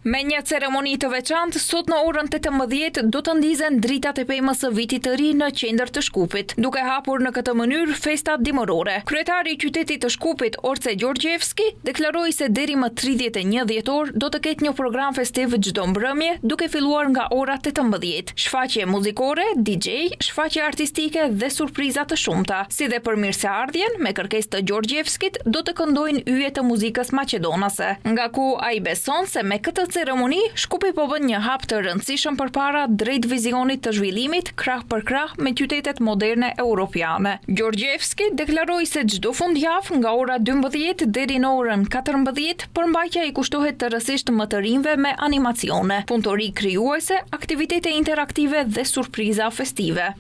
Me një ceremoni të veçantë, sot në orën 18 do të ndizen dritat e pemës së vitit të ri në qendër të Shkupit, duke hapur në këtë mënyrë festat dimërore. Kryetari i qytetit të Shkupit, Orce Gjorgjevski, deklaroi se deri më 31 dhjetor do të ketë një program festiv çdo mbrëmje, duke filluar nga ora 18. Shfaqje muzikore, DJ, shfaqje artistike dhe surpriza të shumta. Si dhe për mirëseardhjen, me kërkesë të Gjorgjevskit, do të këndojnë yje të muzikës maqedonase. Nga ku ai beson se me këtë ceremoni, Shkupi po bën një hap të rëndësishëm përpara drejt vizionit të zhvillimit krah për krah me qytetet moderne europiane. Gjorgjevski deklaroi se çdo fundjavë nga ora 12 deri në orën 14 përmbajtja i kushtohet tërësisht më të rinjve me animacione, punëtori krijuese, aktivitete interaktive dhe surpriza festive.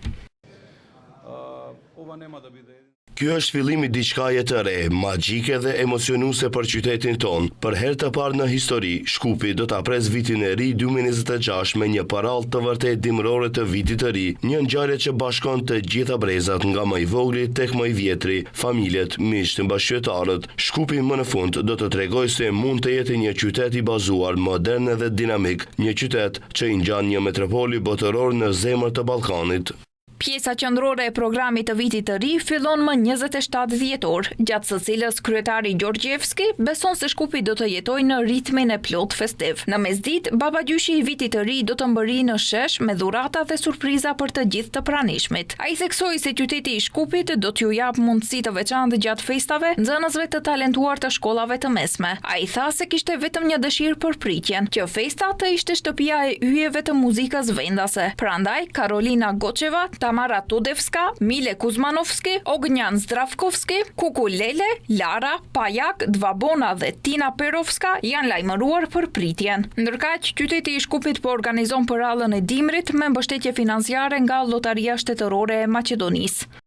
Kjo është fillimi diçkaje të re, magjike dhe emocionuese për qytetin ton. Për herë të parë në histori, Shkupi do ta pres vitin e ri 2026 me një parallë të vërtet dimërore të vitit të ri, një ngjarje që bashkon të gjitha brezat, nga më i vogli tek më i vjetri, familjet, miqtë, bashkëqytetarët. Shkupi më në fund do të tregojë se mund të jetë një qytet i bazuar, modern dhe dinamik, një qytet që i ngjan një metropoli botëror në zemër të Ballkanit. Pjesa qendrore e programit të vitit të ri fillon më 27 dhjetor, gjatë së cilës kryetari Gjorgjevski beson se Shkupi do të jetojë në ritmin e plot festiv. Në mesditë, babagjyshi i vitit të ri do të mbërrijë në shesh me dhurata dhe surpriza për të gjithë të pranishmit. Ai theksoi se qyteti i Shkupit do t'ju jap mundësi të veçantë gjatë festave nxënësve të talentuar të shkollave të mesme. Ai tha se kishte vetëm një dëshirë për pritjen, që festa të ishte shtëpia e yjeve të muzikës vendase. Prandaj Karolina Goçeva, Tamara Tudevska, Mile Kuzmanovski, Ognjan Zdravkovski, Kuku Lele, Lara, Pajak, Dvabona dhe Tina Perovska janë lajmëruar për pritjen. Ndërkaq, qyteti i Shkupit po organizon përrallën e dimrit me mbështetje financiare nga Llotaria Shtetërore e Maqedonisë.